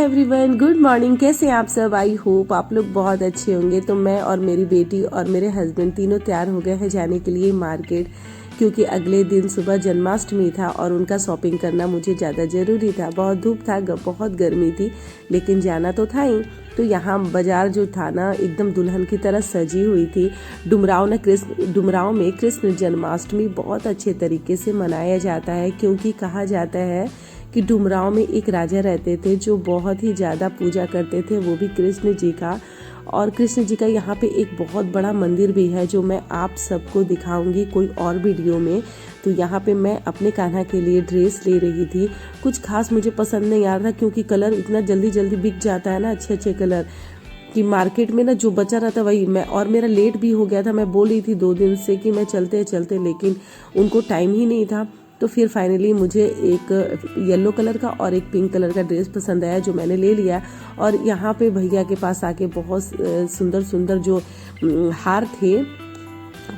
Everyone, good morning. कैसे हैं आप सब? आई होप आप लोग बहुत अच्छे होंगे। तो मैं और मेरी बेटी और मेरे हस्बैंड तीनों तैयार हो गए हैं जाने के लिए मार्केट, क्योंकि अगले दिन सुबह जन्माष्टमी था और उनका शॉपिंग करना मुझे ज़्यादा ज़रूरी था। बहुत धूप था, बहुत गर्मी थी, लेकिन जाना तो था ही। तो यहाँ बाज़ार जो था ना, एकदम दुल्हन की तरह सजी हुई थी। डुमराव में कृष्ण जन्माष्टमी बहुत अच्छे तरीके से मनाया जाता है, क्योंकि कहा जाता है कि डुमराव में एक राजा रहते थे जो बहुत ही ज़्यादा पूजा करते थे, वो भी कृष्ण जी का। और कृष्ण जी का यहाँ पे एक बहुत बड़ा मंदिर भी है, जो मैं आप सबको दिखाऊंगी कोई और वीडियो में। तो यहाँ पे मैं अपने कान्हा के लिए ड्रेस ले रही थी। कुछ खास मुझे पसंद नहीं आ रहा था, क्योंकि कलर इतना जल्दी जल्दी बिक जाता है ना, अच्छे अच्छे कलर कि मार्केट में ना जो बचा रहता वही मैं, और मेरा लेट भी हो गया था। मैं बोल रही थी 2 दिन से कि मैं चलते चलते, लेकिन उनको टाइम ही नहीं था। तो फिर फाइनली मुझे एक येलो कलर का और एक पिंक कलर का ड्रेस पसंद आया, जो मैंने ले लिया। और यहाँ पे भैया के पास आके बहुत सुंदर सुंदर जो हार थे,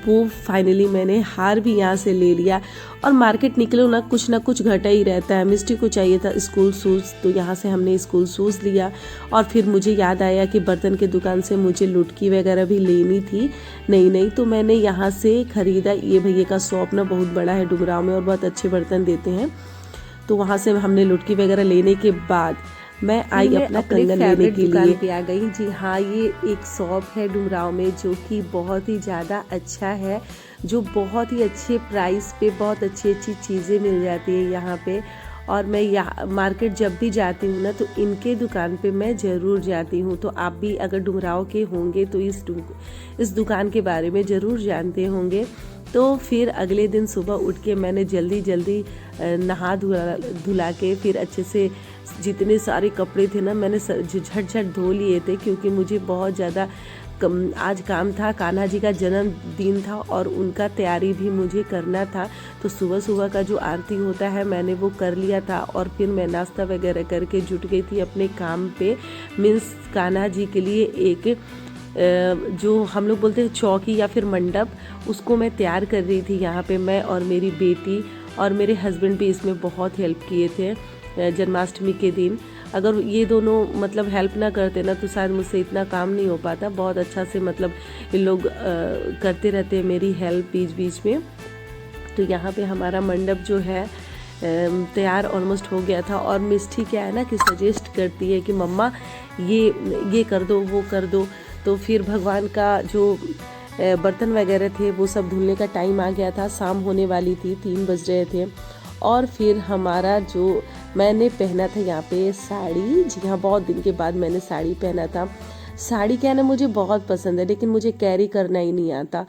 वो फाइनली मैंने हार भी यहाँ से ले लिया। और मार्केट निकलो ना कुछ घटा ही रहता है। मिस्टी को चाहिए था स्कूल शूज़, तो यहाँ से हमने स्कूल शूज़ लिया। और फिर मुझे याद आया कि बर्तन के दुकान से मुझे लुटकी वगैरह भी लेनी थी नई, तो मैंने यहाँ से ख़रीदा। ये भैया का शॉप ना बहुत बड़ा है डुमराव में, और बहुत अच्छे बर्तन देते हैं। तो वहाँ से हमने लुटकी वगैरह लेने के बाद मैं आई अपना कंगन लेने के लिए पे आ गई। जी हाँ, ये एक शॉप है डुमराव में, जो कि बहुत ही ज़्यादा अच्छा है, जो बहुत ही अच्छे प्राइस पे बहुत अच्छी चीज़ें मिल जाती है यहाँ पे। और मैं यहाँ मार्केट जब भी जाती हूँ ना, तो इनके दुकान पे मैं ज़रूर जाती हूँ। तो आप भी अगर डुमराव के होंगे तो इस दुकान के बारे में ज़रूर जानते होंगे। तो फिर अगले दिन सुबह उठ के मैंने जल्दी नहा धुला के फिर अच्छे से जितने सारे कपड़े थे ना, मैंने झट धो लिए थे, क्योंकि मुझे बहुत ज़्यादा आज काम था। कान्हा जी का जन्मदिन था और उनका तैयारी भी मुझे करना था। तो सुबह का जो आरती होता है मैंने वो कर लिया था, और फिर मैं नाश्ता वगैरह करके जुट गई थी अपने काम पे। मीन्स कान्हा जी के लिए एक जो हम लोग बोलते हैं चौकी या फिर मंडप, उसको मैं तैयार कर रही थी। यहाँ पे मैं और मेरी बेटी और मेरे हस्बैंड भी इसमें बहुत हेल्प किए थे जन्माष्टमी के दिन। अगर ये दोनों मतलब हेल्प ना करते ना, तो शायद मुझसे इतना काम नहीं हो पाता। बहुत अच्छा से मतलब इन लोग करते रहते हैं मेरी हेल्प बीच में। तो यहाँ पे हमारा मंडप जो है तैयार ऑलमोस्ट हो गया था। और मिष्टी क्या है ना कि सजेस्ट करती है कि मम्मा ये कर दो, वो कर दो। तो फिर भगवान का जो बर्तन वगैरह थे वो सब धुलने का टाइम आ गया था, शाम होने वाली थी, 3 बज रहे थे। और फिर हमारा जो मैंने पहना था यहाँ पे साड़ी, जी हाँ, बहुत दिन के बाद मैंने साड़ी पहना था। साड़ी क्या है ना, मुझे बहुत पसंद है, लेकिन मुझे कैरी करना ही नहीं आता।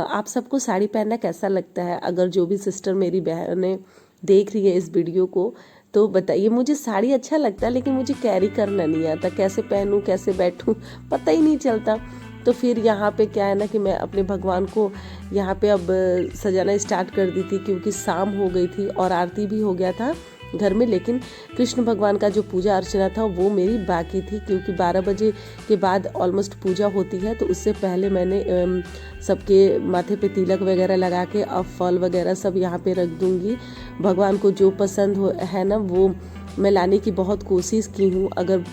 आप सबको साड़ी पहनना कैसा लगता है? अगर जो भी सिस्टर मेरी बहनें देख रही है इस वीडियो को, तो बताइए। मुझे साड़ी अच्छा लगता है, लेकिन मुझे कैरी करना नहीं आता। कैसे पहनूं, कैसे बैठूं, पता ही नहीं चलता। तो फिर यहाँ पे क्या है ना कि मैं अपने भगवान को यहाँ पे अब सजाना स्टार्ट कर दी थी, क्योंकि शाम हो गई थी और आरती भी हो गया था घर में। लेकिन कृष्ण भगवान का जो पूजा अर्चना था वो मेरी बाकी थी, क्योंकि 12 बजे के बाद ऑलमोस्ट पूजा होती है। तो उससे पहले मैंने सबके माथे पे तिलक वगैरह लगा के अब फल वगैरह सब यहाँ पे रख दूँगी। भगवान को जो पसंद है ना, वो मैं लाने की बहुत कोशिश की हूँ। अगर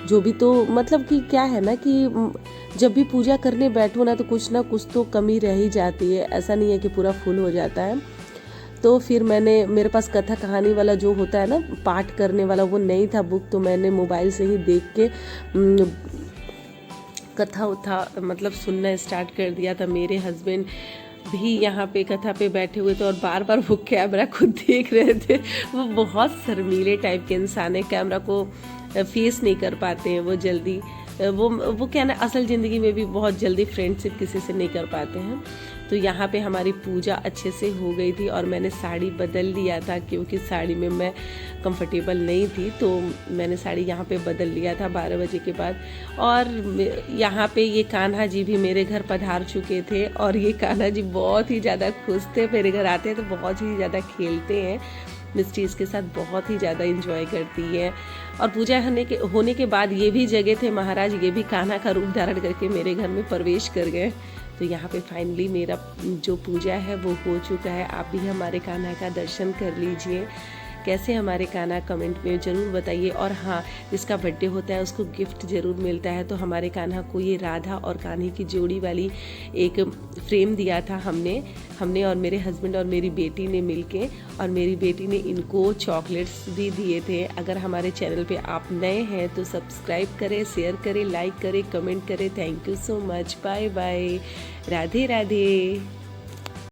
जो भी, तो मतलब कि क्या है ना कि जब भी पूजा करने बैठो ना, तो कुछ ना कुछ तो कमी रह ही जाती है। ऐसा नहीं है कि पूरा फुल हो जाता है। तो फिर मेरे पास कथा कहानी वाला जो होता है ना, पाठ करने वाला, वो नहीं था बुक। तो मैंने मोबाइल से ही देख के कथा उथा मतलब सुनना स्टार्ट कर दिया था। मेरे हस्बैंड भी यहाँ पे कथा पे बैठे हुए थे और बार वो कैमरा को देख रहे थे। वो बहुत शर्मीले टाइप के इंसान है, कैमरा को फेस नहीं कर पाते हैं वो जल्दी। वो क्या ना, असल ज़िंदगी में भी बहुत जल्दी फ्रेंडशिप किसी से नहीं कर पाते हैं। तो यहाँ पे हमारी पूजा अच्छे से हो गई थी, और मैंने साड़ी बदल लिया था, क्योंकि साड़ी में मैं कंफर्टेबल नहीं थी। तो मैंने साड़ी यहाँ पे बदल लिया था 12 बजे के बाद। और यहाँ पे ये कान्हा जी भी मेरे घर पधार चुके थे, और ये कान्हा जी बहुत ही ज़्यादा खुश थे। मेरे घर आते हैं तो बहुत ही ज़्यादा खेलते हैं, मिस्टी इसके साथ बहुत ही ज़्यादा इंजॉय करती है। और पूजा होने के बाद ये भी जगह थे महाराज, ये भी कान्हा का रूप धारण करके मेरे घर में प्रवेश कर गए। तो यहाँ पे फाइनली मेरा जो पूजा है वो हो चुका है। आप भी हमारे कान्हा का दर्शन कर लीजिए। कैसे हमारे कान्हा कमेंट में ज़रूर बताइए। और हाँ, जिसका बर्थडे होता है उसको गिफ्ट ज़रूर मिलता है। तो हमारे कान्हा को ये राधा और कान्हे की जोड़ी वाली एक फ्रेम दिया था हमने और मेरे हस्बैंड और मेरी बेटी ने मिलके, और मेरी बेटी ने इनको चॉकलेट्स भी दिए थे। अगर हमारे चैनल पे आप नए हैं तो सब्सक्राइब करें, शेयर करें, लाइक करें, कमेंट करें। Thank you so much. Bye bye. Radhe Radhe.